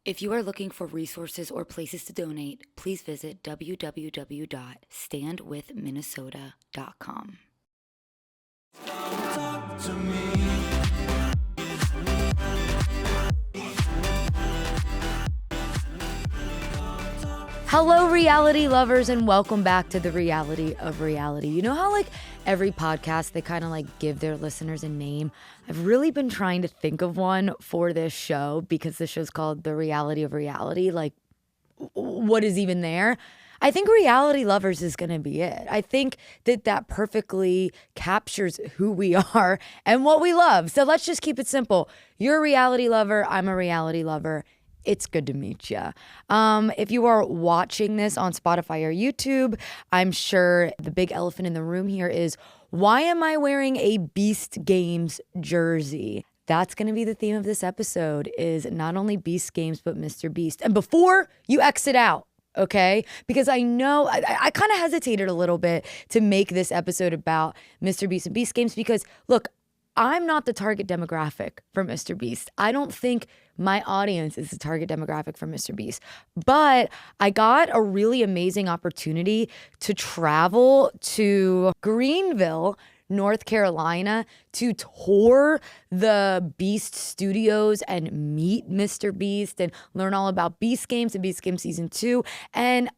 If you are looking for resources or places to donate, please visit www.standwithminnesota.com. Talk to me. Hello, reality lovers, and welcome back to the reality of reality. You know how every podcast, they kind of give their listeners a name? I've really been trying to think of one for this show because the show's called The Reality of Reality. What is even there? I think reality lovers is going to be it. I think that perfectly captures who we are and what we love. So let's just keep it simple. You're a reality lover. I'm a reality lover. It's good to meet you. If you are watching this on Spotify or YouTube, I'm sure the big elephant in the room here is, why am I wearing a Beast Games jersey? That's going to be the theme of this episode, is not only Beast Games, but Mr. Beast. And before you exit out, okay? Because I know I kind of hesitated a little bit to make this episode about Mr. Beast and Beast Games because, look, I'm not the target demographic for Mr. Beast. I don't think my audience is the target demographic for Mr. Beast. But I got a really amazing opportunity to travel to Greenville, North Carolina, to tour the Beast Studios and meet Mr. Beast and learn all about Beast Games and Beast Games Season 2. And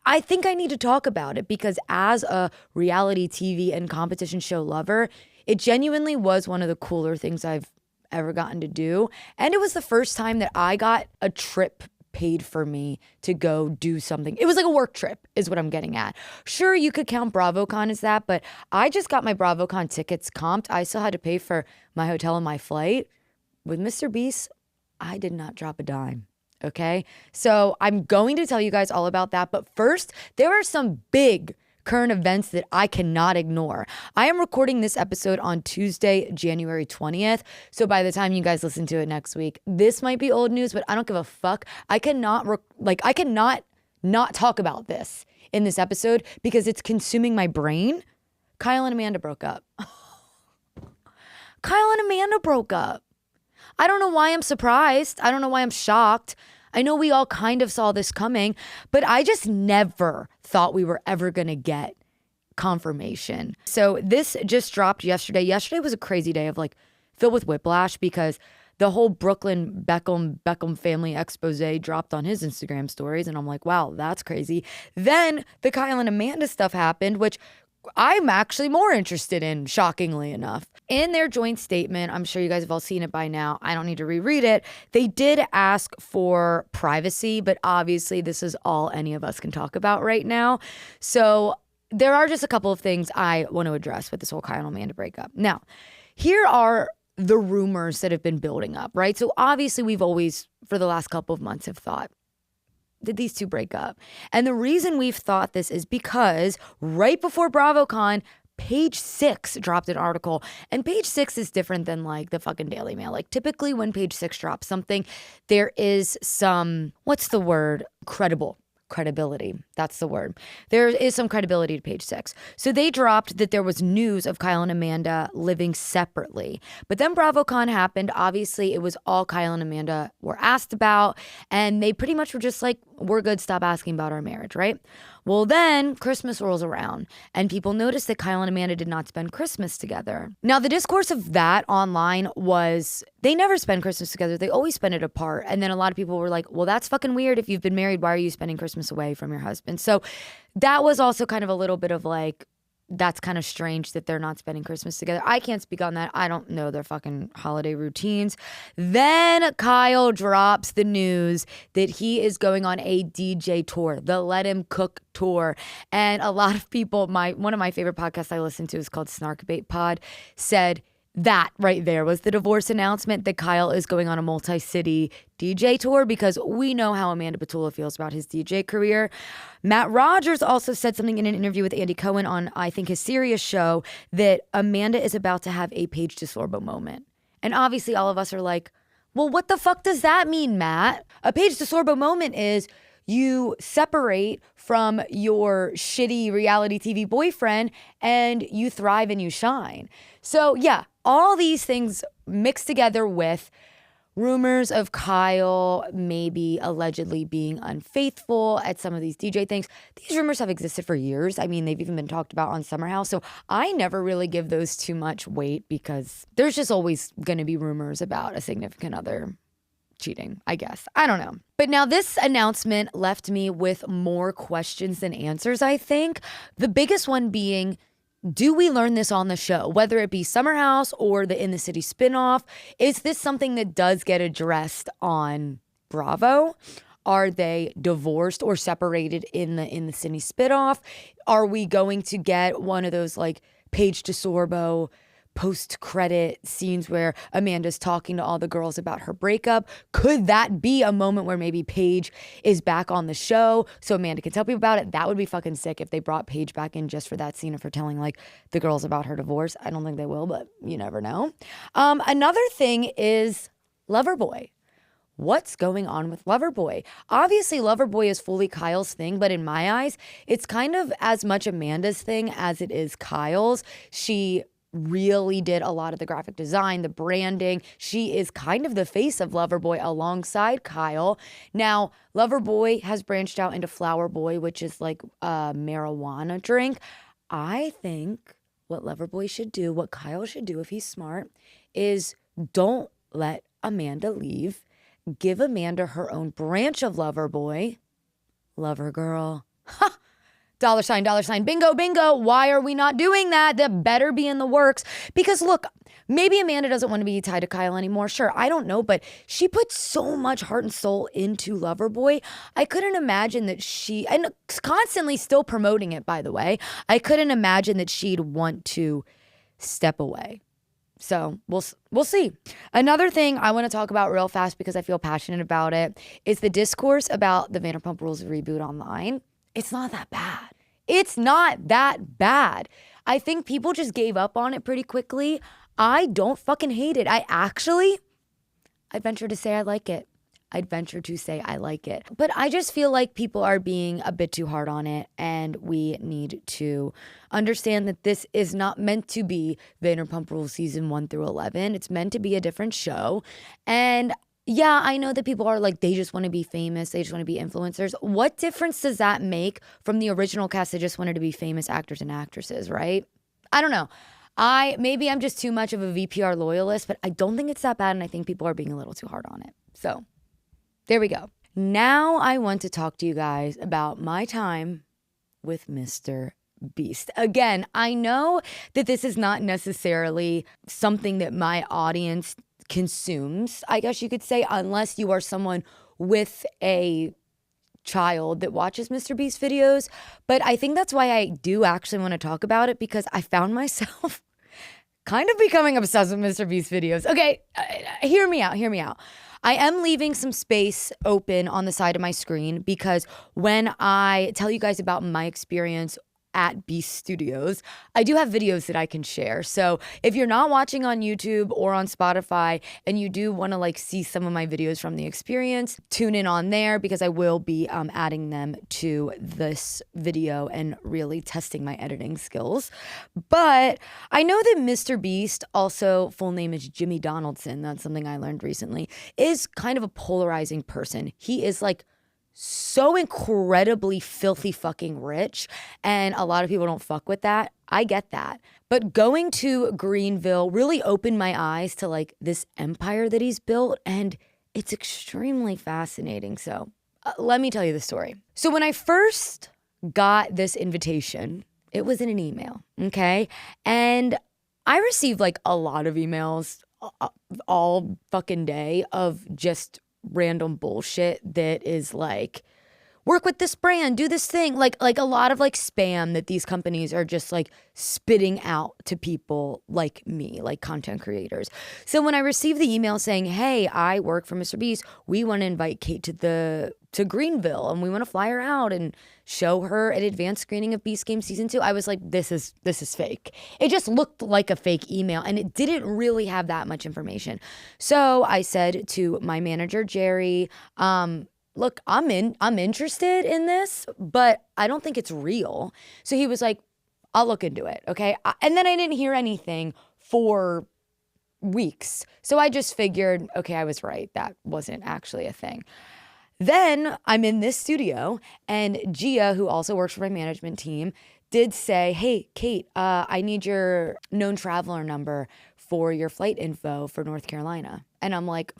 I think I need to talk about it because as a reality TV and competition show lover, it genuinely was one of the cooler things I've ever gotten to do. And it was the first time that I got a trip paid for me to go do something. It was like a work trip is what I'm getting at. Sure, you could count BravoCon as that, but I just got my BravoCon tickets comped. I still had to pay for my hotel and my flight. With Mr. Beast, I did not drop a dime. Okay? So I'm going to tell you guys all about that. But first, there are some big current events that I cannot ignore. I am recording this episode on Tuesday, January 20th. So by the time you guys listen to it next week, this might be old news, but I don't give a fuck. I cannot not talk about this in this episode because it's consuming my brain. Kyle and Amanda broke up. Kyle and Amanda broke up. I don't know why I'm surprised. I don't know why I'm shocked. I know we all kind of saw this coming, but I just never thought we were ever going to get confirmation. So this just dropped yesterday. Yesterday was a crazy day of filled with whiplash because the whole Brooklyn Beckham family expose dropped on his Instagram stories. And I'm like, wow, that's crazy. Then the Kyle and Amanda stuff happened, which I'm actually more interested in, shockingly enough. In their joint statement, I'm sure you guys have all seen it by now. I don't need to reread it. They did ask for privacy, but obviously this is all any of us can talk about right now. So there are just a couple of things I want to address with this whole Kyle and Amanda breakup. Now, here are the rumors that have been building up, right? So obviously we've always, for the last couple of months, have thought, did these two break up? And the reason we've thought this is because right before BravoCon, Page 6 dropped an article. And Page 6 is different than the fucking Daily Mail. Typically when Page 6 drops something, there is some, what's the word? Credibility. That's the word. There is some credibility to Page 6. So they dropped that there was news of Kyle and Amanda living separately. But then BravoCon happened. Obviously, it was all Kyle and Amanda were asked about. And they pretty much were just like, we're good. Stop asking about our marriage, right? Well, then Christmas rolls around and people noticed that Kyle and Amanda did not spend Christmas together. Now, the discourse of that online was they never spend Christmas together. They always spend it apart. And then a lot of people were like, well, that's fucking weird. If you've been married, why are you spending Christmas away from your husband? So that was also kind of a little bit of that's kind of strange that they're not spending Christmas together. I can't speak on that. I don't know their fucking holiday routines. Then Kyle drops the news that he is going on a DJ tour, the Let Him Cook tour. And a lot of people, one of my favorite podcasts I listen to is called Snarkbait Pod, said that right there was the divorce announcement that Kyle is going on a multi-city DJ tour because we know how Amanda Batula feels about his DJ career. Matt Rogers also said something in an interview with Andy Cohen on, I think, his Sirius show that Amanda is about to have a Paige DeSorbo moment. And obviously all of us are like, well, what the fuck does that mean, Matt? A Paige DeSorbo moment is you separate from your shitty reality TV boyfriend and you thrive and you shine. So yeah, all these things mixed together with rumors of Kyle maybe allegedly being unfaithful at some of these DJ things. These rumors have existed for years. I mean, they've even been talked about on Summer House. So I never really give those too much weight because there's just always going to be rumors about a significant other cheating, I guess. I don't know. But now this announcement left me with more questions than answers, I think. The biggest one being, do we learn this on the show? Whether it be Summer House or the In the City spinoff, is this something that does get addressed on Bravo? Are they divorced or separated in the City spinoff? Are we going to get one of those like Paige DeSorbo post-credit scenes where Amanda's talking to all the girls about her breakup? Could that be a moment where maybe Paige is back on the show so Amanda can tell people about it? That would be fucking sick if they brought Paige back in just for that scene of her telling like the girls about her divorce. I don't think they will, but you never know. Another thing is Loverboy. What's going on with Loverboy? Obviously, Loverboy is fully Kyle's thing, but in my eyes, it's kind of as much Amanda's thing as it is Kyle's. She really did a lot of the graphic design, the branding. She is kind of the face of Loverboy alongside Kyle. Now, Loverboy has branched out into Flower Boy, which is like a marijuana drink. I think what Loverboy should do, what Kyle should do if he's smart, is don't let Amanda leave. Give Amanda her own branch of Loverboy. Lover girl. Ha! Dollar sign, bingo, bingo. Why are we not doing that? That better be in the works. Because look, maybe Amanda doesn't want to be tied to Kyle anymore. Sure, I don't know, but she put so much heart and soul into Loverboy. I couldn't imagine that and constantly still promoting it, by the way. I couldn't imagine that she'd want to step away. So we'll see. Another thing I want to talk about real fast because I feel passionate about it is the discourse about the Vanderpump Rules reboot online. It's not that bad. It's not that bad. I think people just gave up on it pretty quickly. I don't fucking hate it. I'd venture to say I like it. But I just feel like people are being a bit too hard on it, and we need to understand that this is not meant to be Vanderpump Rules season 1 through 11. It's meant to be a different show. And yeah, I know that people are like, they just want to be famous. They just want to be influencers. What difference does that make from the original cast that just wanted to be famous actors and actresses, right? I don't know. Maybe I'm just too much of a VPR loyalist, but I don't think it's that bad, and I think people are being a little too hard on it. So there we go. Now I want to talk to you guys about my time with Mr. Beast. Again, I know that this is not necessarily something that my audience consumes, I guess you could say, unless you are someone with a child that watches Mr. Beast videos. But I think that's why I do actually want to talk about it, because I found myself kind of becoming obsessed with Mr. Beast videos. Okay, hear me out. I am leaving some space open on the side of my screen because when I tell you guys about my experience at Beast Studios, I do have videos that I can share. So if you're not watching on YouTube or on Spotify and you do want to like see some of my videos from the experience, tune in on there because I will be adding them to this video and really testing my editing skills. But I know that Mr. Beast, also full name is Jimmy Donaldson, that's something I learned recently, is kind of a polarizing person. He is like so incredibly filthy fucking rich, and a lot of people don't fuck with that. I get that. But going to Greenville really opened my eyes to like this empire that he's built, and it's extremely fascinating. So let me tell you the story. So when I first got this invitation, it was in an email, okay? And I received like a lot of emails all fucking day of just random bullshit that is like, work with this brand, do this thing, like a lot of like spam that these companies are just like spitting out to people like me, like content creators. So when I received the email saying, hey, I work for Mr. Beast, we want to invite Kate to Greenville and we want to fly her out and show her an advanced screening of Beast Game Season 2, I was like, this is fake. It just looked like a fake email and it didn't really have that much information. So I said to my manager, Jerry, look, I'm interested in this, but I don't think it's real. So he was like, I'll look into it, okay? And then I didn't hear anything for weeks. So I just figured, okay, I was right. That wasn't actually a thing. Then I'm in this studio, and Gia, who also works for my management team, did say, hey, Kate, I need your known traveler number for your flight info for North Carolina. And I'm like,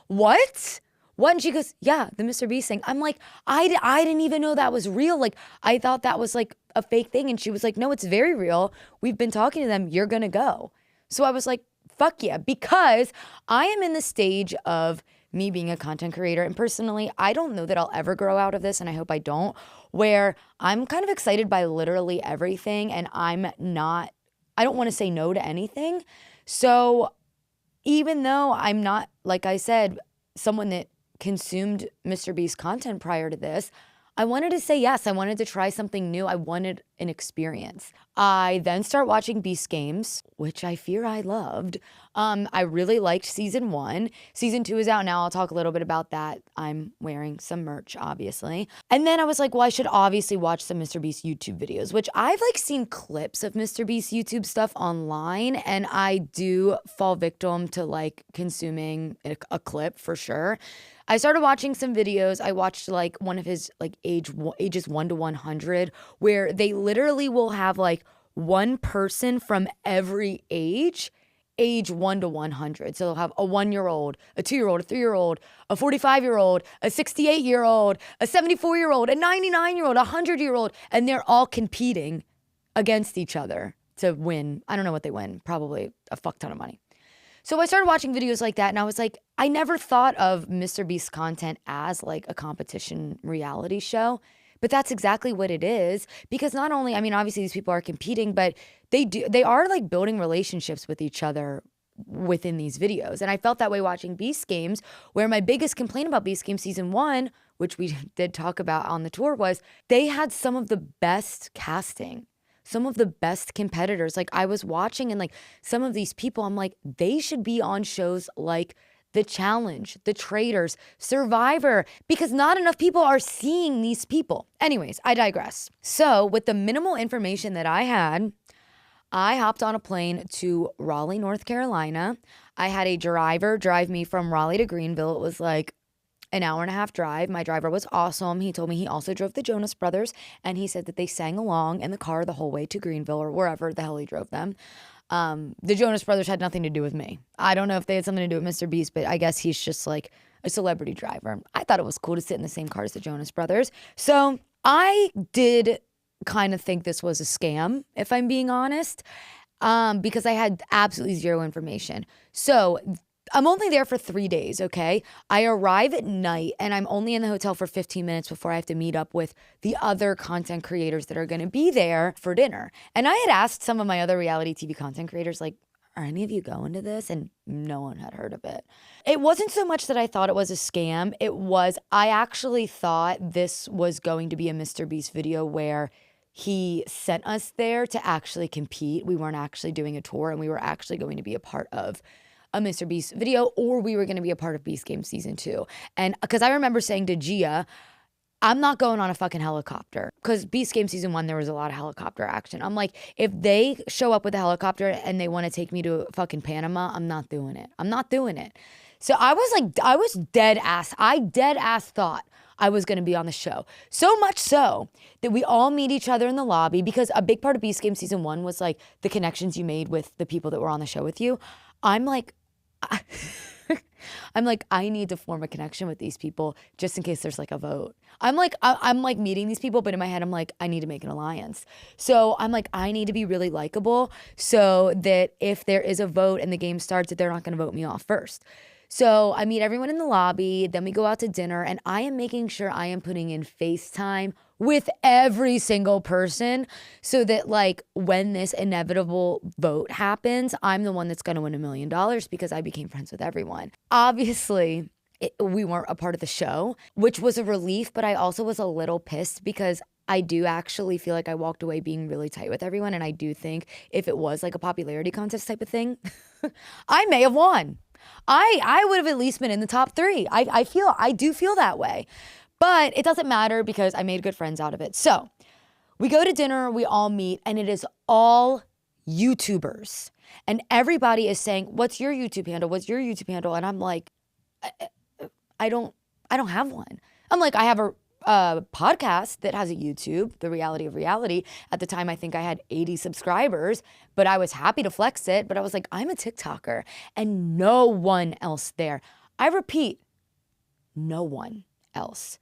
what? What? And she goes, yeah, the Mr. Beast thing. I'm like, I didn't even know that was real. Like, I thought that was like a fake thing. And she was like, no, it's very real. We've been talking to them. You're going to go. So I was like, fuck yeah, because I am in the stage of me being a content creator. And personally, I don't know that I'll ever grow out of this, and I hope I don't, where I'm kind of excited by literally everything, and I don't want to say no to anything. So even though I'm not, like I said, someone that consumed Mr. Beast content prior to this, I wanted to say yes. I wanted to try something new. I wanted an experience. I then start watching Beast Games, which I fear I loved. I really liked season 1. Season 2 is out now. I'll talk a little bit about that. I'm wearing some merch, obviously. And then I was like, well, I should obviously watch some Mr. Beast YouTube videos, which I've like seen clips of Mr. Beast YouTube stuff online, and I do fall victim to like consuming a clip for sure. I started watching some videos. I watched like one of his like ages 1 to 100, where they literally will have like one person from every age 1 to 100. So they'll have a 1-year-old, a 2-year-old, a 3-year-old, a 45-year-old, a 68-year-old, a 74-year-old, a 99-year-old, a 100-year-old, and they're all competing against each other to win. I don't know what they win, probably a fuck ton of money. So I started watching videos like that, and I was like, I never thought of Mr. Beast content as like a competition reality show, but that's exactly what it is. Because not only, I mean, obviously these people are competing, but they are like building relationships with each other within these videos. And I felt that way watching Beast Games, where my biggest complaint about Beast Games season 1, which we did talk about on the tour, was they had some of the best casting. Some of the best competitors. Like I was watching, and like some of these people, I'm like, they should be on shows like The Challenge, The Traders, Survivor, because not enough people are seeing these people. Anyways, I digress. So with the minimal information that I had, I hopped on a plane to Raleigh, North Carolina. I had a driver drive me from Raleigh to Greenville. It was like an 1.5-hour drive. My driver was awesome. He told me he also drove the Jonas Brothers, and he said that they sang along in the car the whole way to Greenville or wherever the hell he drove them. The Jonas Brothers had nothing to do with me. I don't know if they had something to do with Mr. Beast, but I guess he's just like a celebrity driver. I thought it was cool to sit in the same car as the Jonas Brothers. So I did kind of think this was a scam, if I'm being honest, because I had absolutely zero information. So I'm only there for 3 days, okay? I arrive at night, and I'm only in the hotel for 15 minutes before I have to meet up with the other content creators that are going to be there for dinner. And I had asked some of my other reality TV content creators, like, are any of you going to this? And no one had heard of it. It wasn't so much that I thought it was a scam. It was, I actually thought this was going to be a Mr. Beast video where he sent us there to actually compete. We weren't actually doing a tour, and we were actually going to be a part of a Mr. Beast video, or we were going to be a part of Beast Game season 2. And because I remember saying to Gia, I'm not going on a fucking helicopter, because Beast Game season 1, there was a lot of helicopter action. I'm like, if they show up with a helicopter and they want to take me to fucking Panama, I'm not doing it. I'm not doing it. So I was like, I was dead ass. I dead ass thought I was going to be on the show. So much so that we all meet each other in the lobby, because a big part of Beast Game season 1 was like the connections you made with the people that were on the show with you. I'm like, I need to form a connection with these people just in case there's like a vote. I'm like meeting these people, but in my head, I'm like, I need to make an alliance. So I'm like, I need to be really likable so that if there is a vote and the game starts, that they're not going to vote me off first. So I meet everyone in the lobby, then we go out to dinner, and I am making sure I am putting in FaceTime with every single person so that like when this inevitable vote happens, I'm the one that's going to win $1 million because I became friends with everyone. Obviously, we weren't a part of the show, which was a relief, but I also was a little pissed because I do actually feel like I walked away being really tight with everyone. And I do think if it was like a popularity contest type of thing, I may have won. I would have at least been in the top 3. I do feel that way. But it doesn't matter because I made good friends out of it. So we go to dinner, we all meet, and it is all YouTubers. And everybody is saying, what's your YouTube handle? What's your YouTube handle? And I'm like, I don't have one. I'm like, I have a podcast that has a YouTube, The Reality of Reality. At the time, I think I had 80 subscribers, but I was happy to flex it. But I was like, I'm a TikToker, and no one else there. I repeat, no one else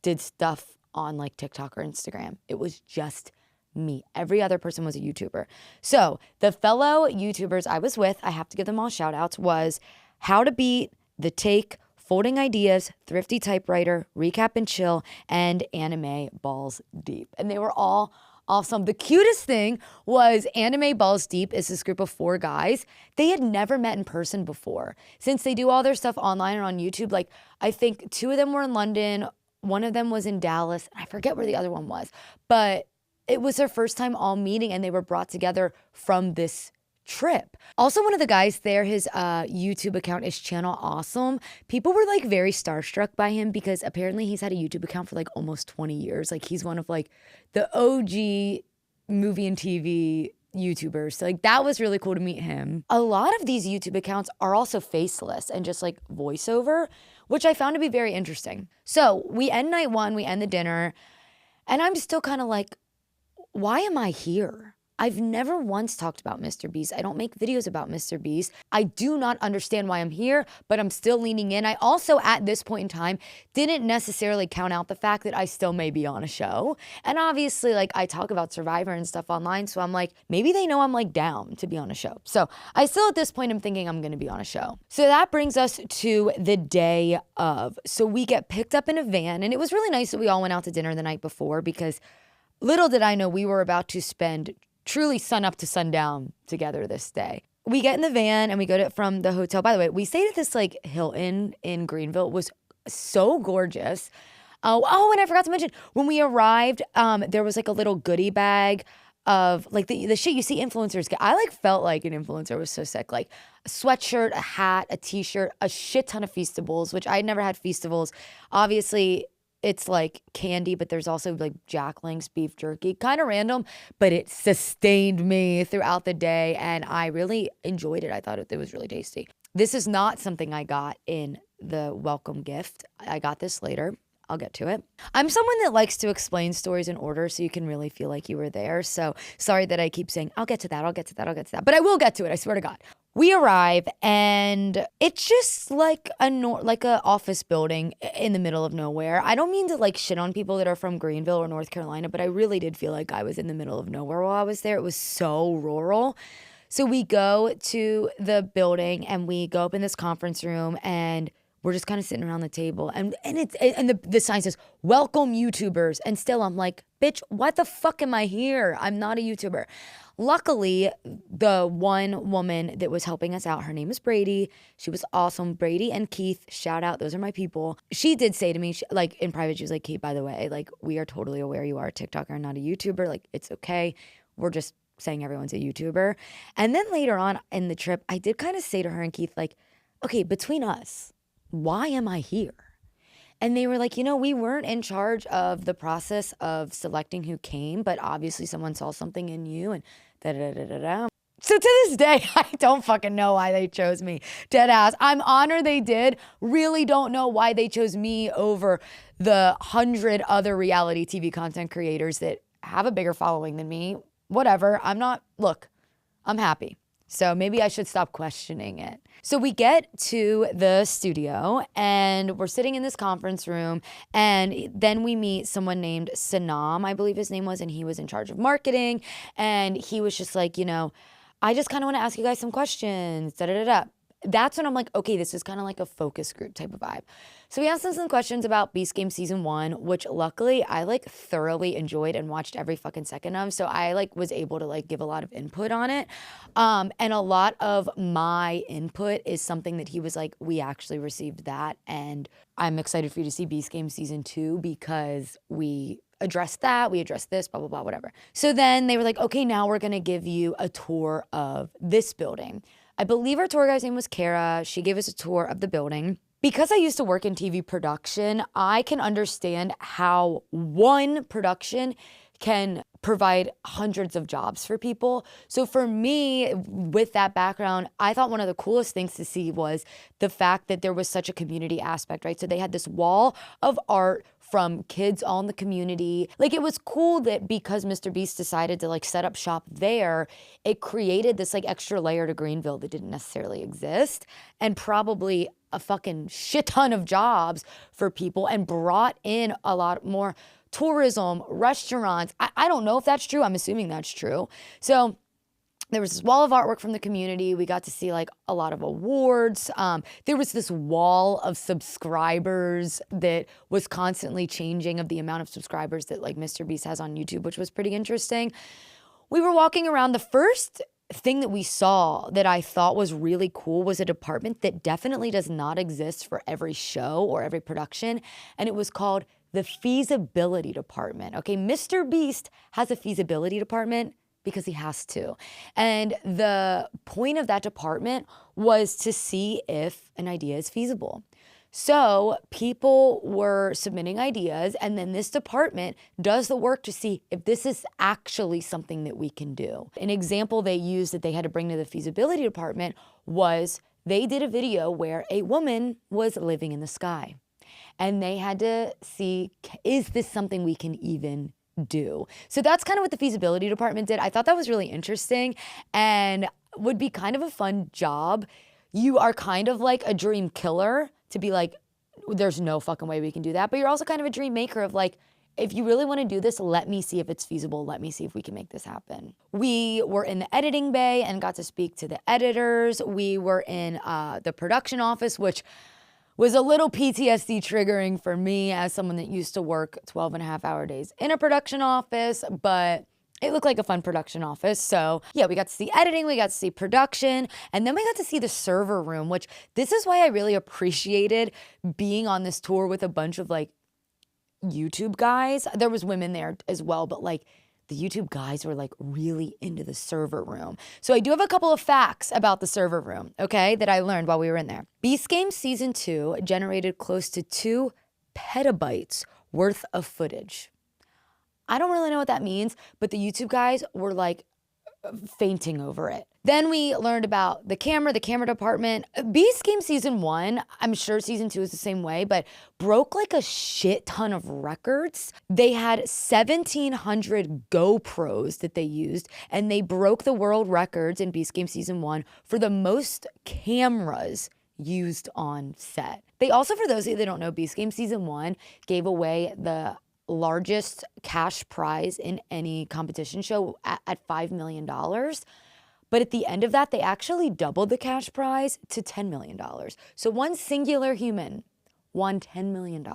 did stuff on like TikTok or Instagram. It was just me. Every other person was a YouTuber. So the fellow YouTubers I was with, I have to give them all shout outs, was How to Beat, The Take, Folding Ideas, Thrifty Typewriter, Recap and Chill, and Anime Balls Deep. And they were all awesome. The cutest thing was Anime Balls Deep is this group of 4 guys. They had never met in person before. Since they do all their stuff online or on YouTube, like I think 2 of them were in London, one of them was in Dallas. I forget where the other one was, but it was their first time all meeting, and they were brought together from this trip. Also, one of the guys there, his YouTube account is Channel Awesome. People were like very starstruck by him because apparently he's had a YouTube account for like almost 20 years. Like he's one of like the OG movie and TV YouTubers. So like that was really cool to meet him. A lot of these YouTube accounts are also faceless and just like voiceover, which I found to be very interesting. So we end night 1, we end the dinner, and I'm still kind of like, why am I here? I've never once talked about Mr. Beast. I don't make videos about Mr. Beast. I do not understand why I'm here, but I'm still leaning in. I also, at this point in time, didn't necessarily count out the fact that I still may be on a show. And obviously, like, I talk about Survivor and stuff online, so I'm like, maybe they know I'm, like, down to be on a show. So I still, at this point, am thinking I'm gonna be on a show. So that brings us to the day of. So we get picked up in a van, and it was really nice that we all went out to dinner the night before, because little did I know we were about to spend truly sun up to sundown together this day. We get in the van and we go from the hotel. By the way, we stayed at this like Hilton in Greenville. It was so gorgeous. Oh, and I forgot to mention, when we arrived, there was like a little goodie bag of like the shit you see influencers get. I like felt like an influencer. It was so sick. Like a sweatshirt, a hat, a t-shirt, a shit ton of Feastables, which I had never had Feastables. Obviously, it's like candy, but there's also like Jack Link's beef jerky. Kind of random, but it sustained me throughout the day, and I really enjoyed it. I thought it was really tasty. This is not something I got in the welcome gift. I got this later. I'll get to it. I'm someone that likes to explain stories in order so you can really feel like you were there. So sorry that I keep saying, I'll get to that, I'll get to that, I'll get to that. But I will get to it, I swear to God. We arrive, and it's just like a office building in the middle of nowhere. I don't mean to like shit on people that are from Greenville or North Carolina, but I really did feel like I was in the middle of nowhere while I was there. It was so rural. So we go to the building and we go up in this conference room, and we're just kind of sitting around the table, and the sign says, welcome YouTubers. And still I'm like, bitch, what the fuck am I here? I'm not a YouTuber. Luckily, the one woman that was helping us out, her name is Brady. She was awesome. Brady and Keith, shout out. Those are my people. She did say to me, like in private, she was like, Keith, by the way, like we are totally aware you are a TikToker and not a YouTuber. Like it's okay. We're just saying everyone's a YouTuber. And then later on in the trip, I did kind of say to her and Keith, like, okay, between us, why am I here? And they were like, we weren't in charge of the process of selecting who came, but obviously someone saw something in you and da-da-da-da-da. So to this day, I don't fucking know why they chose me. Dead ass. I'm honored they did. Really don't know why they chose me over the 100 other reality TV content creators that have a bigger following than me. Whatever. I'm happy. So maybe I should stop questioning it. So we get to the studio and we're sitting in this conference room, and then we meet someone named Sanam, I believe his name was, and he was in charge of marketing. And he was just like, I just kind of want to ask you guys some questions, da-da-da-da. That's when I'm like, okay, this is kind of like a focus group type of vibe. So we asked them some questions about Beast Game Season 1, which luckily I like thoroughly enjoyed and watched every fucking second of. So I like was able to like give a lot of input on it. And a lot of my input is something that he was like, we actually received that. And I'm excited for you to see Beast Game Season 2 because we addressed that, we addressed this, blah, blah, blah, whatever. So then they were like, okay, now we're gonna give you a tour of this building. I believe our tour guide's name was Kara. She gave us a tour of the building. Because I used to work in TV production, I can understand how one production can provide hundreds of jobs for people. So for me, with that background, I thought one of the coolest things to see was the fact that there was such a community aspect, right? So they had this wall of art from kids all in the community. Like, it was cool that because Mr. Beast decided to like set up shop there, it created this like extra layer to Greenville that didn't necessarily exist, and probably a fucking shit ton of jobs for people, and brought in a lot more tourism, restaurants. I don't know if that's true. I'm assuming that's true. So there was this wall of artwork from the community. We got to see like a lot of awards. There was this wall of subscribers that was constantly changing, of the amount of subscribers that like Mr. Beast has on YouTube, which was pretty interesting. We were walking around. The first thing that we saw that I thought was really cool was a department that definitely does not exist for every show or every production. And it was called the feasibility department. Okay, Mr. Beast has a feasibility department because he has to. And the point of that department was to see if an idea is feasible. So people were submitting ideas, and then this department does the work to see if this is actually something that we can do. An example they used that they had to bring to the feasibility department was they did a video where a woman was living in the sky. And they had to see, is this something we can even do? So that's kind of what the feasibility department did. I thought that was really interesting and would be kind of a fun job. You are kind of like a dream killer to be like, there's no fucking way we can do that. But you're also kind of a dream maker of like, if you really want to do this, let me see if it's feasible. Let me see if we can make this happen. We were in the editing bay and got to speak to the editors. We were in the production office, which was a little PTSD triggering for me as someone that used to work 12.5-hour days in a production office, but it looked like a fun production office. So yeah, we got to see editing, we got to see production, and then we got to see the server room, which this is why I really appreciated being on this tour with a bunch of like YouTube guys. There was women there as well, but like the YouTube guys were like really into the server room. So I do have a couple of facts about the server room, okay, that I learned while we were in there. Beast Games Season 2 generated close to 2 petabytes worth of footage. I don't really know what that means, but the YouTube guys were like fainting over it. Then we learned about the camera department. Beast Game Season 1, I'm sure Season 2 is the same way, but broke like a shit ton of records. They had 1,700 GoPros that they used, and they broke the world records in Beast Game Season 1 for the most cameras used on set. They also, for those of you that don't know, Beast Game Season 1 gave away the largest cash prize in any competition show at $5 million. But at the end of that, they actually doubled the cash prize to $10 million. So one singular human won $10 million.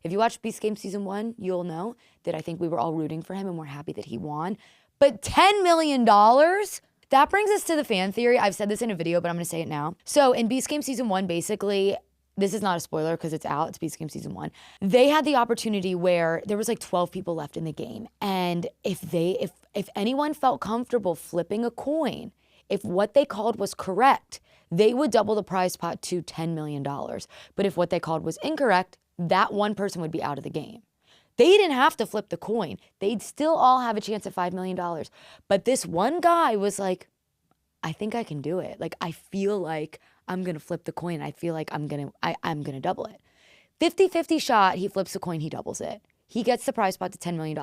If you watch Beast Game Season 1, you'll know that I think we were all rooting for him and we're happy that he won. But $10 million? That brings us to the fan theory. I've said this in a video, but I'm gonna say it now. So in Beast Game Season 1, basically, this is not a spoiler because it's out, it's Beast Game Season 1. They had the opportunity where there was like 12 people left in the game. And if anyone felt comfortable flipping a coin, if what they called was correct, they would double the prize pot to $10 million. But if what they called was incorrect, that one person would be out of the game. They didn't have to flip the coin. They'd still all have a chance at $5 million. But this one guy was like, I think I can do it. Like, I feel like I'm gonna flip the coin. I feel like I'm gonna double it. 50-50 shot, he flips the coin, he doubles it. He gets the prize pot to $10 million.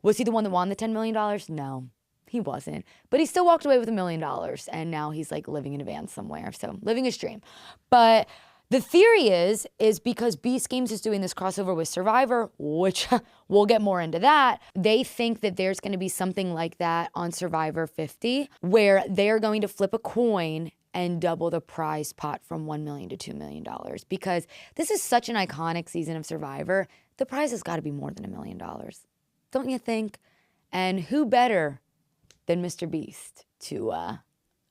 Was he the one that won the $10 million? No, he wasn't. But he still walked away with $1 million, and now he's like living in a van somewhere, so living his dream. But the theory is because Beast Games is doing this crossover with Survivor, which we'll get more into that, they think that there's gonna be something like that on Survivor 50, where they're going to flip a coin and double the prize pot from $1 million to $2 million. Because this is such an iconic season of Survivor, the prize has got to be more than $1 million. Don't you think? And who better than Mr. Beast to up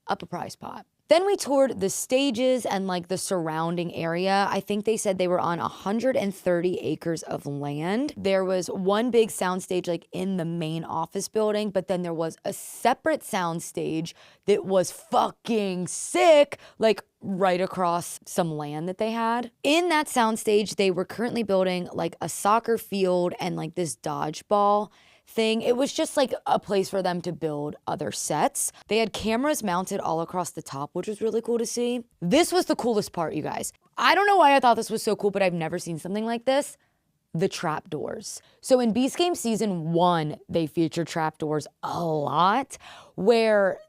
a prize pot? Then we toured the stages and like the surrounding area. I think they said they were on 130 acres of land. There was one big soundstage like in the main office building, but then there was a separate soundstage that was fucking sick, like right across some land that they had. In that soundstage, they were currently building like a soccer field and like this dodgeball thing. It was just like a place for them to build other sets. They had cameras mounted all across the top, which was really cool to see. This was the coolest part, you guys. I don't know why I thought this was so cool, but I've never seen something like this. The trapdoors. So in Beast Game Season 1, they featured trapdoors a lot, where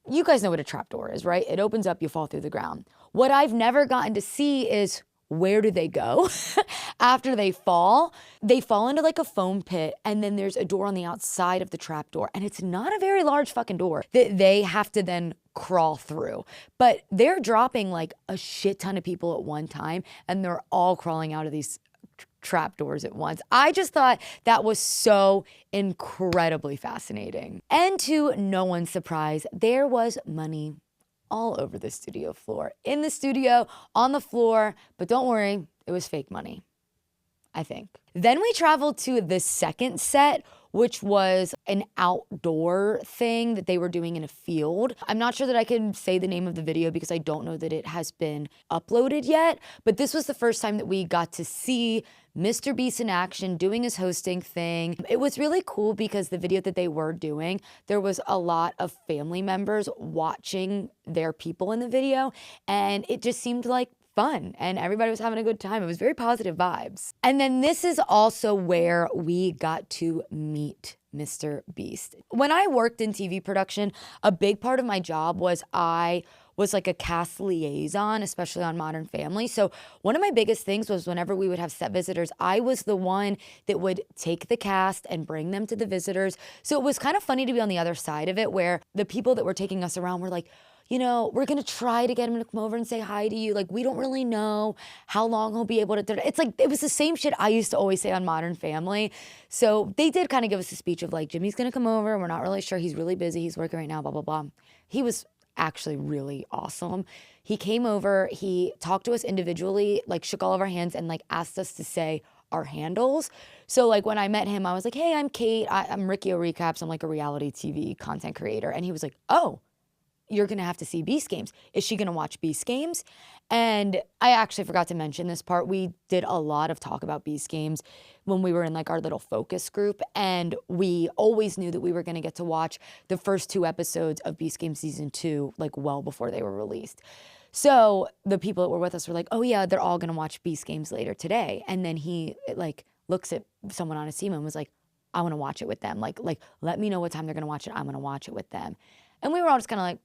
you guys know what a trapdoor is, right? It opens up, you fall through the ground. What I've never gotten to see is where do they go after they fall? They fall into like a foam pit, and then there's a door on the outside of the trapdoor, and it's not a very large fucking door that they have to then crawl through. But they're dropping like a shit ton of people at one time, and they're all crawling out of these trapdoors at once. I just thought that was so incredibly fascinating. And to no one's surprise, there was money all over the studio floor. In the studio, on the floor, but don't worry, it was fake money, I think. Then we traveled to the second set, which was an outdoor thing that they were doing in a field. I'm not sure that I can say the name of the video because I don't know that it has been uploaded yet, but this was the first time that we got to see Mr. Beast in action doing his hosting thing. It was really cool because the video that they were doing, there was a lot of family members watching their people in the video, and it just seemed like fun and everybody was having a good time. It was very positive vibes. And then this is also where we got to meet Mr. Beast. When I worked in TV production, a big part of my job was I was like a cast liaison, especially on Modern Family. So one of my biggest things was whenever we would have set visitors, I was the one that would take the cast and bring them to the visitors. So it was kind of funny to be on the other side of it, where the people that were taking us around were like, you know, we're going to try to get him to come over and say hi to you. Like, we don't really know how long he'll be able to. It's like, it was the same shit I used to always say on Modern Family. So they did kind of give us a speech of like, Jimmy's going to come over. We're not really sure. He's really busy. He's working right now, blah, blah, blah. He was actually really awesome. He came over, he talked to us individually, like shook all of our hands and like asked us to say our handles. So like when I met him, I was like, hey, I'm Kate. I'm Riccio Recaps. I'm like a reality TV content creator. And he was like, oh, you're going to have to see Beast Games. Is she going to watch Beast Games? And I actually forgot to mention this part. We did a lot of talk about Beast Games when we were in like our little focus group. And we always knew that we were going to get to watch the first 2 episodes of Beast Games Season 2, like well before they were released. So the people that were with us were like, oh yeah, they're all going to watch Beast Games later today. And then he like looks at someone on his team and was like, I want to watch it with them. Like, let me know what time they're going to watch it. I'm going to watch it with them. And we were all just kind of like,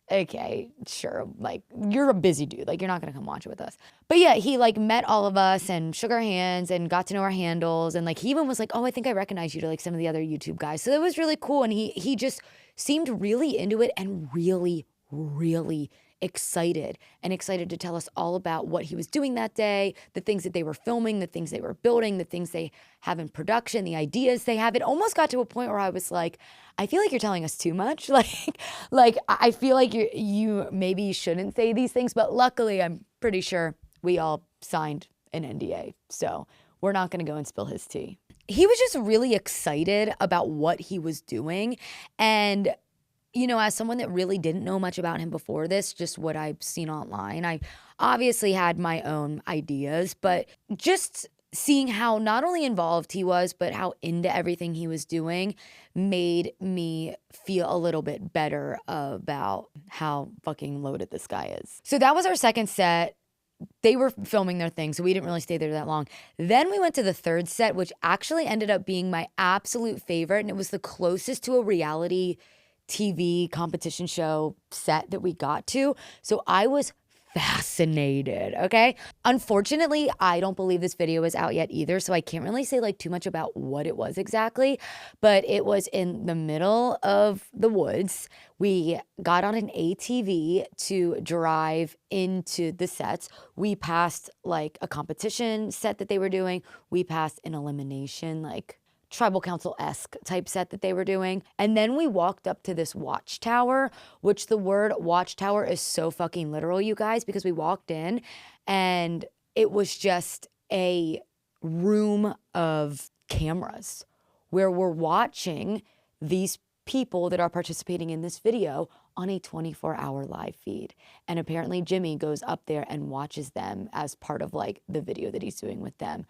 okay, sure. Like, you're a busy dude. Like, you're not going to come watch it with us. But yeah, he like met all of us and shook our hands and got to know our handles. And like, he even was like, oh, I think I recognize you to like some of the other YouTube guys. So it was really cool. And he just seemed really into it and really, really excited to tell us all about what he was doing that day, the things that they were filming, the things they were building, the things they have in production, the ideas they have. It almost got to a point where I was like, I feel like you're telling us too much. Like I feel like you maybe shouldn't say these things, but luckily I'm pretty sure we all signed an NDA. So we're not going to go and spill his tea. He was just really excited about what he was doing. And you know, as someone that really didn't know much about him before this, just what I've seen online, I obviously had my own ideas, but just seeing how not only involved he was, but how into everything he was doing made me feel a little bit better about how fucking loaded this guy is. So that was our second set. They were filming their thing, so we didn't really stay there that long. Then we went to the third set, which actually ended up being my absolute favorite, and it was the closest to a reality TV competition show set that we got to. So I was fascinated, okay? Unfortunately, I don't believe this video is out yet either, so I can't really say like too much about what it was exactly, but it was in the middle of the woods. We got on an ATV to drive into the sets. We passed like a competition set that they were doing. We passed an elimination, like tribal council-esque type set that they were doing. And then we walked up to this watchtower, which the word watchtower is so fucking literal, you guys, because we walked in and it was just a room of cameras where we're watching these people that are participating in this video on a 24-hour live feed. And apparently Jimmy goes up there and watches them as part of like the video that he's doing with them.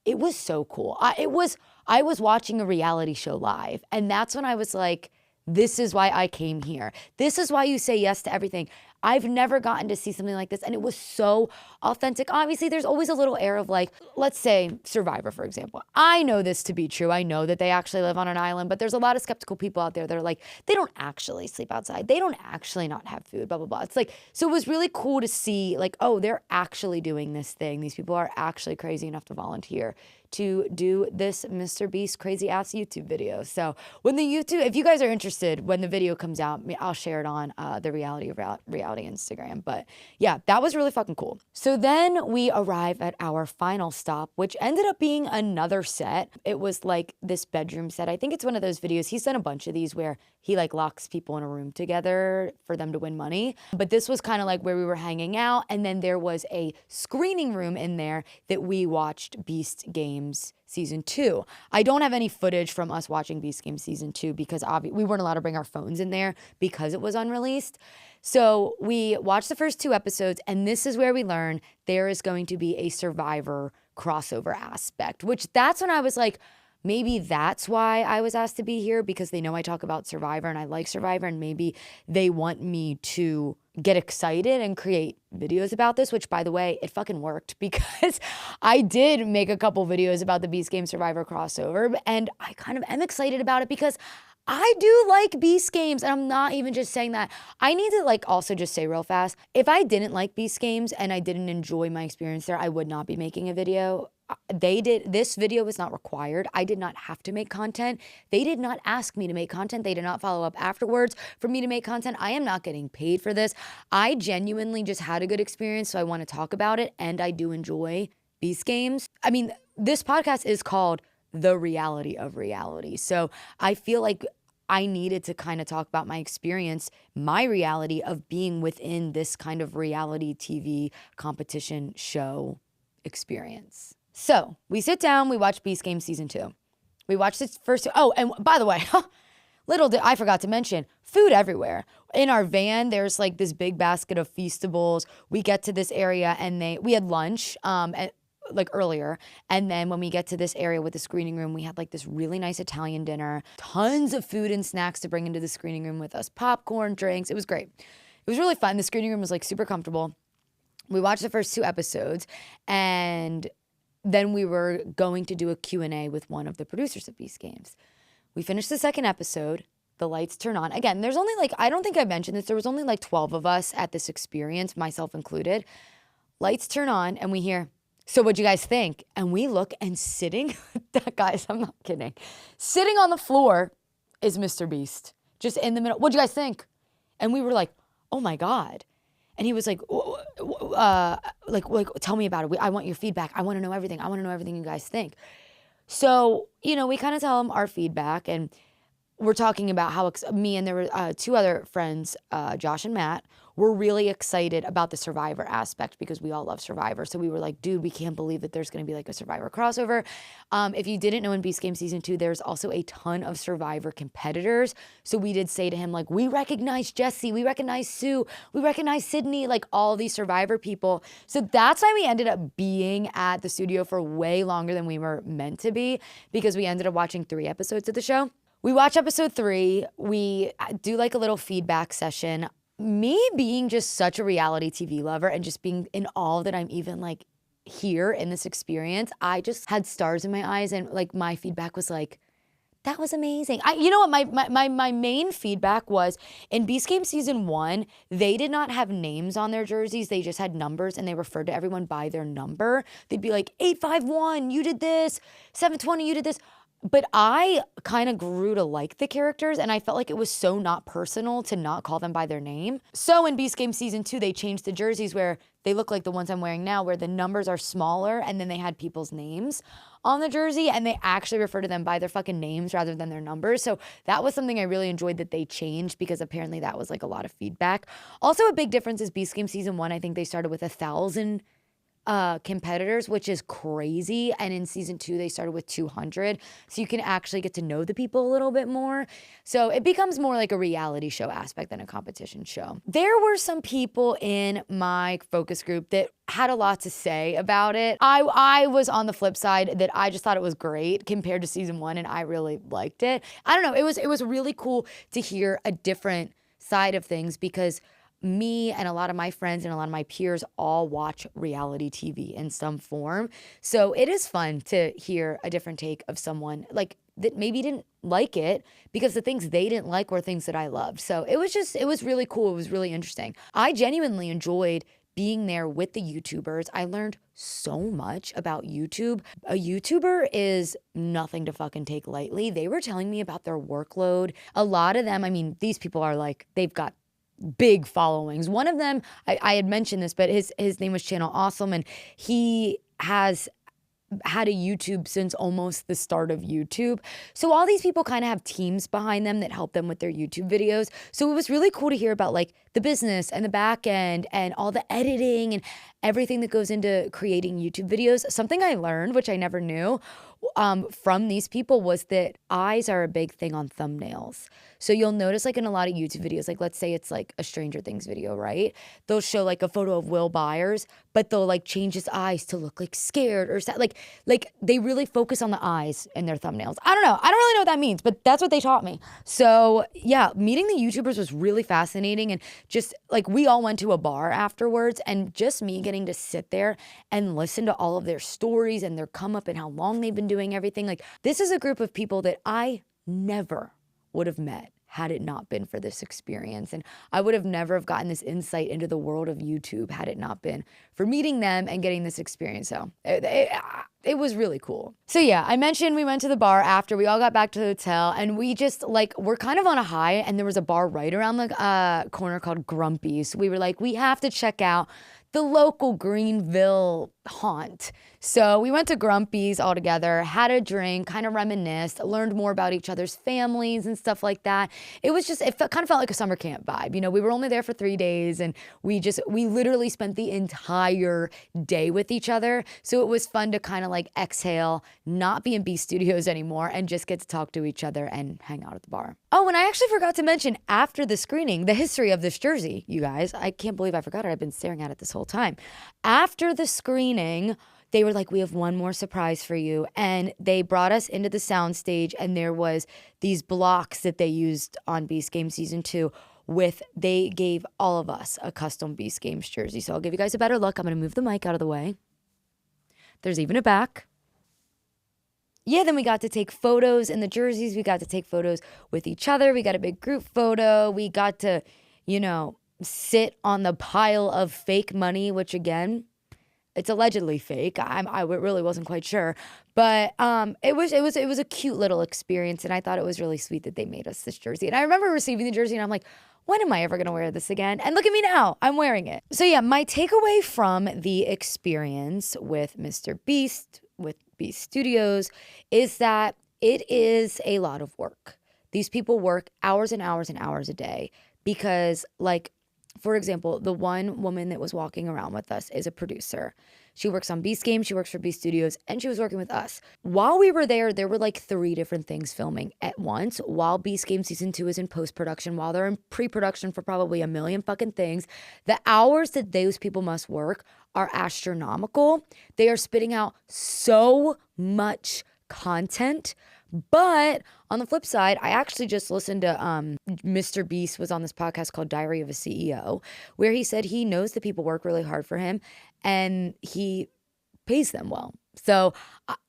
it was so cool. I was watching a reality show live, and that's when I was like, this is why I came here. This is why you say yes to everything. I've never gotten to see something like this, and it was so authentic. Obviously, there's always a little air of like, let's say Survivor, for example. I know this to be true. I know that they actually live on an island, but there's a lot of skeptical people out there that are like, they don't actually sleep outside. They don't actually not have food, blah, blah, blah. It's like, so it was really cool to see like, oh, they're actually doing this thing. These people are actually crazy enough to volunteer to do this Mr. Beast crazy ass YouTube video. So when the YouTube, if you guys are interested, when the video comes out, I'll share it on the Reality of Reality Instagram. But yeah, that was really fucking cool. So then we arrive at our final stop, which ended up being another set. It was like this bedroom set. I think it's one of those videos. He's done a bunch of these where he like locks people in a room together for them to win money. But this was kind of like where we were hanging out. And then there was a screening room in there that we watched Beast Games Season 2. I don't have any footage from us watching Beast Games Season 2 because we weren't allowed to bring our phones in there because it was unreleased. So we watched the first 2 episodes, and this is where we learn there is going to be a Survivor crossover aspect, which that's when I was like, maybe that's why I was asked to be here, because they know I talk about Survivor and I like Survivor, and maybe they want me to get excited and create videos about this, which by the way, it fucking worked because I did make a couple videos about the Beast Game Survivor crossover, and I kind of am excited about it because I do like Beast Games, and I'm not even just saying that. I need to like also just say real fast, if I didn't like Beast Games and I didn't enjoy my experience there, I would not be making a video. This video was not required. I did not have to make content. They did not ask me to make content. They did not follow up afterwards for me to make content. I am not getting paid for this. I genuinely just had a good experience, so I want to talk about it, and I do enjoy Beast Games. I mean, this podcast is called The Reality of Reality, so I feel like I needed to kind of talk about my experience, my reality of being within this kind of reality TV competition show experience. So we sit down, we watch Beast Games Season 2. We watched this first, oh, and by the way, I forgot to mention, food everywhere. In our van, there's like this big basket of Feastables. We get to this area and we had lunch, like earlier. And then when we get to this area with the screening room, we had like this really nice Italian dinner, tons of food and snacks to bring into the screening room with us, popcorn, drinks. It was great. It was really fun. The screening room was like super comfortable. We watched the first 2 episodes, and then we were going to do a Q&A with one of the producers of Beast Games. We finished the second episode. The lights turn on. Again, there's only like, I don't think I mentioned this, there was only like 12 of us at this experience, myself included. Lights turn on and we hear, so what'd you guys think? And we look, and sitting, guys, I'm not kidding, sitting on the floor is Mr. Beast, just in the middle. What'd you guys think? And we were like, oh my God. And he was like, tell me about it. I want your feedback. I want to know everything. I want to know everything you guys think. So, we kind of tell him our feedback, and we're talking about how me and there were 2 other friends, Josh and Matt, were really excited about the Survivor aspect because we all love Survivor. So we were like, dude, we can't believe that there's going to be like a Survivor crossover. If you didn't know, in Beast Game Season 2, there's also a ton of Survivor competitors. So we did say to him, like, we recognize Jesse, we recognize Sue, we recognize Sydney, like all these Survivor people. So that's why we ended up being at the studio for way longer than we were meant to be, because we ended up watching 3 episodes of the show. We watch episode 3. We do like a little feedback session. Me being just such a reality TV lover and just being in awe that I'm even like here in this experience, I just had stars in my eyes, and like my feedback was like, that was amazing. You know what, my main feedback was, in Beast Game Season 1, they did not have names on their jerseys. They just had numbers, and they referred to everyone by their number. They'd be like, 851, you did this. 720, you did this. But I kind of grew to like the characters, and I felt like it was so not personal to not call them by their name. So in Beast Game Season 2, they changed the jerseys where they look like the ones I'm wearing now, where the numbers are smaller, and then they had people's names on the jersey, and they actually refer to them by their fucking names rather than their numbers. So that was something I really enjoyed that they changed, because apparently that was like a lot of feedback. Also, a big difference is Beast Game Season 1, I think they started with 1,000 competitors, which is crazy. And in season 2, they started with 200. So you can actually get to know the people a little bit more. So it becomes more like a reality show aspect than a competition show. There were some people in my focus group that had a lot to say about it. I was on the flip side that I just thought it was great compared to season 1, and I really liked it. I don't know. It was really cool to hear a different side of things, because me and a lot of my friends and a lot of my peers all watch reality TV in some form. So it is fun to hear a different take of someone like that maybe didn't like it, because the things they didn't like were things that I loved. So it was really cool. It was really interesting. I genuinely enjoyed being there with the YouTubers. I learned so much about YouTube. A YouTuber is nothing to fucking take lightly. They were telling me about their workload. A lot of them, I mean, these people are like, they've got big followings. One of them, I had mentioned this, but his name was Channel Awesome, and he has had a YouTube since almost the start of YouTube. So all these people kind of have teams behind them that help them with their YouTube videos. So it was really cool to hear about like the business and the back end and all the editing and everything that goes into creating YouTube videos. Something I learned, which I never knew, from these people, was that eyes are a big thing on thumbnails. So you'll notice like in a lot of YouTube videos, like let's say it's like a Stranger Things video, right? They'll show like a photo of Will Byers, but they'll like change his eyes to look like scared or sad. Like they really focus on the eyes in their thumbnails. I don't know. I don't really know what that means, but that's what they taught me. So yeah, meeting the YouTubers was really fascinating. And just like we all went to a bar afterwards, and just me getting to sit there and listen to all of their stories and their come up and how long they've been doing everything. Like this is a group of people that I never would have met had it not been for this experience. And I would have never have gotten this insight into the world of YouTube had it not been for meeting them and getting this experience. So it was really cool. So yeah, I mentioned we went to the bar after we all got back to the hotel, and we just like, we're kind of on a high, and there was a bar right around the corner called Grumpy's. So we were like, we have to check out the local Greenville haunt. So we went to Grumpy's all together, had a drink, kind of reminisced, learned more about each other's families and stuff like that. It was just, kind of felt like a summer camp vibe. You know, we were only there for 3 days, and we literally spent the entire day with each other. So it was fun to kind of like exhale, not be in B Studios anymore, and just get to talk to each other and hang out at the bar. Oh, and I actually forgot to mention after the screening, the history of this jersey, you guys. I can't believe I forgot it. I've been staring at it this whole time. After the screening, they were like, we have one more surprise for you. And they brought us into the soundstage, and there was these blocks that they used on Beast Games Season 2 they gave all of us a custom Beast Games jersey. So I'll give you guys a better look. I'm going to move the mic out of the way. There's even a back. Yeah, then we got to take photos in the jerseys. We got to take photos with each other. We got a big group photo. We got to, sit on the pile of fake money, which again, it's allegedly fake. I really wasn't quite sure, but it was a cute little experience, and I thought it was really sweet that they made us this jersey. And I remember receiving the jersey, and I'm like, when am I ever gonna wear this again? And look at me now, I'm wearing it. So yeah, my takeaway from the experience with Mr. Beast, with Beast Studios, is that it is a lot of work. These people work hours and hours and hours a day because, like, for example, the one woman that was walking around with us is a producer. She works on Beast Games, she works for Beast Studios, and she was working with us. While we were there were like 3 different things filming at once. While Beast Games Season 2 is in post-production, while they're in pre-production for probably a million fucking things, the hours that those people must work are astronomical. They are spitting out so much content. But on the flip side, I actually just listened to Mr. Beast was on this podcast called Diary of a CEO, where he said he knows that people work really hard for him and he pays them well. So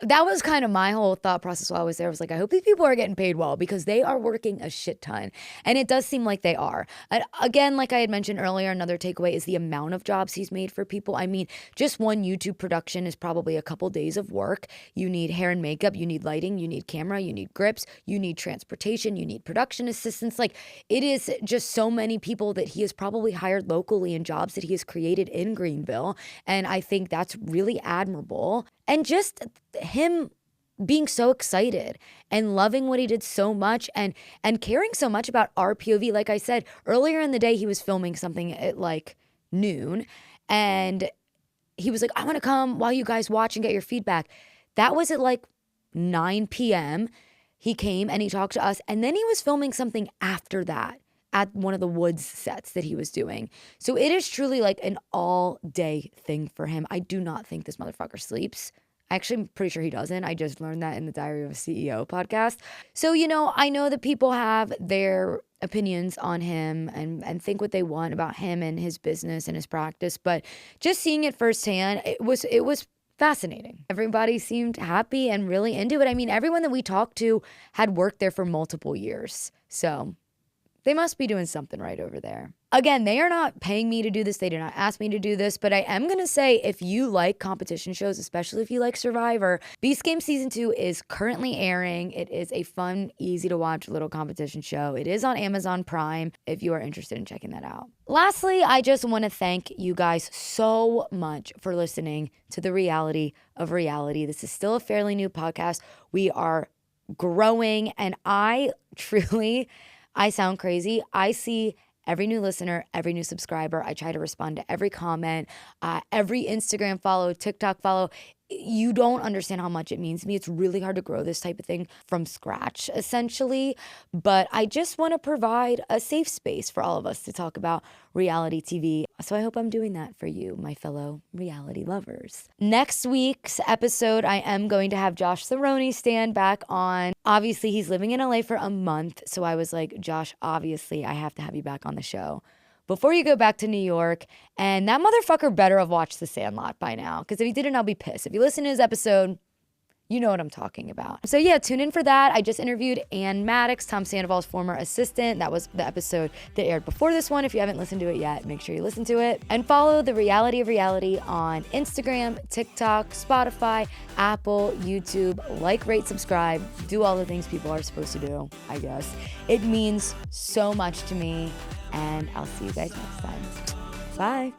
that was kind of my whole thought process while I was there. I was like, I hope these people are getting paid well because they are working a shit ton. And it does seem like they are. And again, like I had mentioned earlier, another takeaway is the amount of jobs he's made for people. I mean, just one YouTube production is probably a couple days of work. You need hair and makeup, you need lighting, you need camera, you need grips, you need transportation, you need production assistants. Like, it is just so many people that he has probably hired locally in jobs that he has created in Greenville. And I think that's really admirable. And just him being so excited and loving what he did so much and caring so much about our POV. Like I said, earlier in the day, he was filming something at like noon, and he was like, I want to come while you guys watch and get your feedback. That was at like 9 p.m. He came and he talked to us, and then he was filming something after that at one of the woods sets that he was doing. So it is truly like an all-day thing for him. I do not think this motherfucker sleeps. Actually, I'm pretty sure he doesn't. I just learned that in the Diary of a CEO podcast. So, I know that people have their opinions on him and think what they want about him and his business and his practice, but just seeing it firsthand, it was fascinating. Everybody seemed happy and really into it. I mean, everyone that we talked to had worked there for multiple years. So they must be doing something right over there. Again, they are not paying me to do this. They did not ask me to do this, but I am going to say if you like competition shows, especially if you like Survivor, Beast Game Season 2 is currently airing. It is a fun, easy to watch little competition show. It is on Amazon Prime if you are interested in checking that out. Lastly, I just want to thank you guys so much for listening to The Reality of Reality. This is still a fairly new podcast. We are growing, and I sound crazy. I see every new listener, every new subscriber. I try to respond to every comment, every Instagram follow, TikTok follow. You don't understand how much it means to me. It's really hard to grow this type of thing from scratch, essentially. But I just want to provide a safe space for all of us to talk about reality TV. So I hope I'm doing that for you, my fellow reality lovers. Next week's episode, I am going to have Josh Cerrone stand back on. Obviously, he's living in LA for a month. So I was like, Josh, obviously, I have to have you back on the show before you go back to New York. And that motherfucker better have watched The Sandlot by now, because if he didn't, I'll be pissed. If you listen to his episode, you know what I'm talking about. So yeah, tune in for that. I just interviewed Ann Maddox, Tom Sandoval's former assistant. That was the episode that aired before this one. If you haven't listened to it yet, make sure you listen to it. And follow The Reality of Reality on Instagram, TikTok, Spotify, Apple, YouTube. Like, rate, subscribe. Do all the things people are supposed to do, I guess. It means so much to me. And I'll see you guys next time. Bye.